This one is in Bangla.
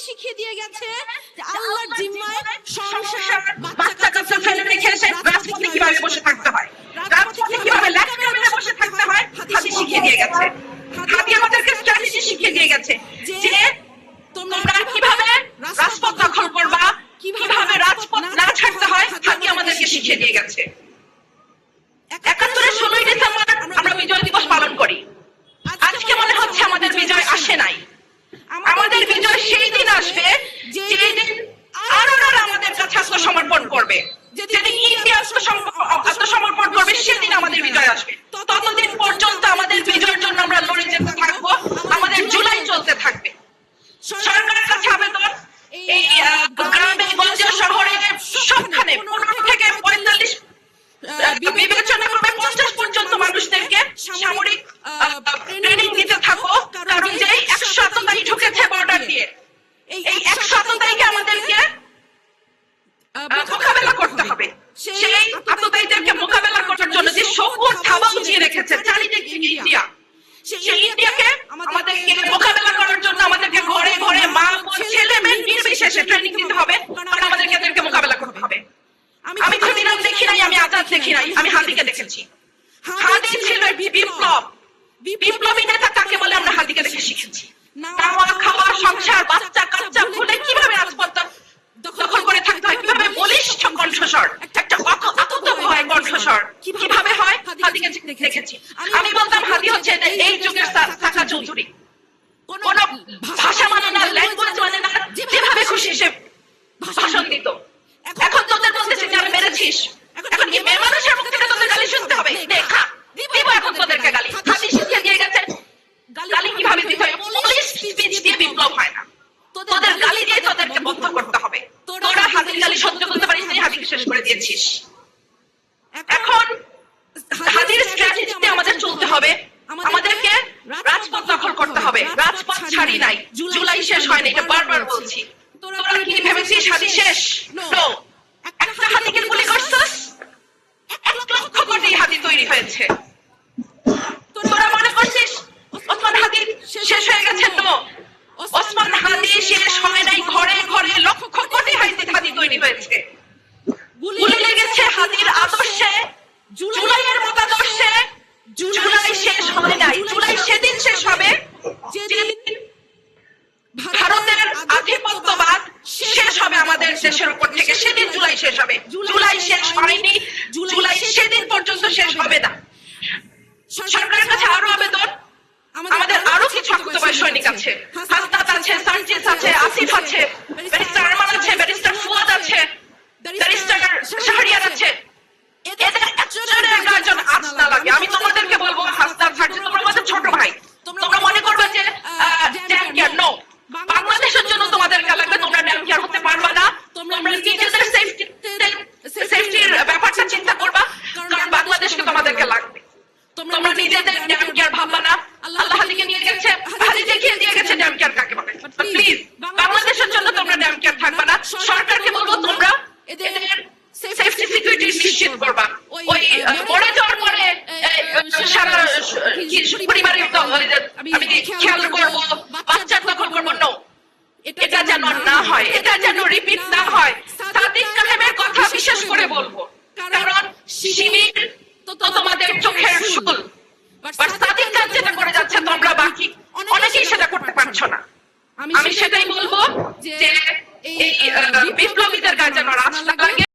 শিখিয়ে দিয়ে গেছে যে আল্লাহর জিম্মায় সংসার, বাচ্চা কাচ্চা ফেলে রেখে এসে রাজপথে কিভাবে বসে থাকতে হয়, রাজপথে কিভাবে ল্যাচ মেরে বসে থাকতে হয় হাদিস শিখিয়ে দিয়ে গেছে। হাদিস আমাদেরকে স্ট্র্যাটেজি শিখিয়ে দিয়ে গেছে যে তোমরা কিভাবে রাজপথ দখল করবা, কিভাবে রাজপথ না ছাড়তে হয়, হাদিস আমাদেরকে শিখিয়ে দিয়ে গেছে। ৭১-এর ১৬ই ডিসেম্বর আমরা বিজয় দিবস পালন করি। আজকে মনে হচ্ছে আমাদের বিজয় আসে নাই। আমাদের বিজয় সেই দিন আসবে যেদিন আরবরা আমাদের কাছে আত্মসমর্পণ করবে, যেদিন ইন্ডিয়া আত্মসমর্পণ করবে, সেদিন আমাদের বিজয় আসবে। ততদিন পর্যন্ত আমাদের বিজয়ের জন্য আমরা লড়ে যেতে থাকবো, আমাদের জুলাই চলতে থাকবে। সরকারের কাছে আবেদন, এই গ্রামে গঞ্জে শহরে সবখানে ১৫ থেকে ৪৫ বিবেচনা করবে ৫০ পর্যন্ত মানুষদেরকে সামরিক ট্রেনিং দিতে থাকো, কারণ যে ১০০ আততায়ী ঢুকেছে বর্ডার দিয়ে, এই ১০০ আততায়ীকে আমাদেরকে মোকাবেলা করতে হবে। সেই আততায়ীদেরকে মোকাবেলা করার জন্য যে শকুন থাবা উঁচিয়ে রেখেছে চারিদিক থেকে ইন্ডিয়া, সেই ইন্ডিয়াকে আমাদেরকে মোকাবেলা করার জন্য আমাদেরকে ঘরে ঘরে মা বোন ছেলে মেয়ে নির্বিশেষে ট্রেনিং দিতে হবে, কারণ আমাদেরকে এদেরকে মোকাবেলা করতে হবে। আমি ক্ষুদিরাম দেখি নাই, আমি আজাদ দেখি নাই, আমি হাদিকে দেখেছি। হাদি ছিল বিপ্লব, বিপ্লবী নেতা কাকে বলে আমরা হাদিকে দেখে শিখেছি। খাওয়া খাওয়া সংসার বাচ্চা কাচ্চা ভুলে কিভাবে রাজপথ দখল করে থাকতে হয়, কিভাবে বলিষ্ঠ কণ্ঠস্বর, একটা আততভয় কণ্ঠস্বর কিভাবে হয়, হাদিকে দেখেছি। আমি বলতাম হাদি হচ্ছে এই যুগের সাকা চৌধুরী, কোন ভাষা মানে না, ল্যাঙ্গুয়েজ মানে না, যেভাবে খুশি সে ভাষণ দিত। এখন তোদের বলতেছে যে আমি মেরেছিস, এখন কি মেয়ে মানুষের মুখ থেকে তোদের গালি শুনতে হবে? দেখা দিব এখন তোদেরকে গালি। হাদি শিখিয়ে দিয়ে গেছে গালি কিভাবে দিতে হয়। পুলিশ স্পিচ দিয়ে বিপ্লব হয় না, তোদের গালি দিয়ে তোদেরকে বন্ধ করতে হবে। তোরা হাদির গালি সহ্য করতে পারিস না, হাদিকে শেষ করে দিয়েছিস। এখন হাদির স্ট্র্যাটেজিতে আমাদের চলতে হবে, আমাদেরকে রাজপথ দখল করতে হবে। রাজপথ ছাড়ি নাই, জুলাই শেষ হয়নি, এটা বারবার বলছি। তোরা কি ভেবেছিস হাদি শেষ? নো, একটা হাদিকে গুলি করছিস, ১,০০,০০০ কোটি হাদি তৈরি হয়েছে। তোরা মনে করছিস ওসমান হাদি শেষ হয়ে গেছে? নো, ওসমান হাদি শেষ হয় নাই, ঘরে ঘরে লক্ষ কোটি হাদি তৈরি হয়েছে। গুলি লেগেছে হাদির আদর্শে, জুলাইয়ের মতাদর্শে। জুলাই শেষ হয় নাই, জুলাই সেদিন শেষ হবে যেদিন ভারতের আধিপত্যবাদ শেষ হবে আমাদের দেশের উপর থেকে, সেদিন জুলাই শেষ হবে। জুলাই শেষ হয়নি, জুলাই সেদিন পর্যন্ত শেষ হবে না। সরকারের কাছে আরো আবেদন, আমাদের আরো কিছু আহতবয় সৈনিক আছে, হাসনাত আছে, সানজিদ আছে, আসিফ আছে, ব্যারিস্টার আরমান আছে, ব্যারিস্টার ফুয়াদ আছে, ব্যারিস্টার শাহরিয়ার আছে। এদের একজনের গাজন আঁচ না লাগে। আমি তোমাদেরকে বলবো, হাসনাত সানজিদ তোমরা আমাদের ছোট ভাই, তোমরা মনে করবে যে ড্যাম কেয়ার। নো, বাংলাদেশের জন্য তোমাদেরকে লাগবে, তোমরা ড্যাম কেয়ার হতে পারবা না। তোমরা নিজেদের সেফটির ব্যাপারটা চিন্তা করবা, কারণ বাংলাদেশকে তোমাদেরকে লাগবে। তোমরা নিজেদের ড্যাম কেয়ার ভাববা না। আল্লাহ হাদিকে নিয়ে গেছে, হাদি দেখিয়ে দিয়ে গেছে ড্যাম কেয়ার কাকে বলে। প্লিজ বাংলাদেশের জন্য তোমরা ড্যাম কেয়ার থাকবা না। সরকারকে বলবো তোমরা এদের সেফটি সিকিউরিটি নিশ্চিত করবা। ওই মরে যাওয়ার পরে সারা পরিবারের আমি খেয়াল করবো, বাচ্চার দখল করবো। নো, এটা যেন না হয়, এটা যেন রিপিট না হয়। সাদিক কায়েমের কথা বিশেষ করে বলবো, কারণ শিবির তো তোমাদের চোখের শুল, বাট সাদিক কায়েম যেটা করে যাচ্ছে তোমরা বাকি অনেকেই সেটা করতে পারছো না। আমি সেটাই বলবো যে এই বিপ্লবীদের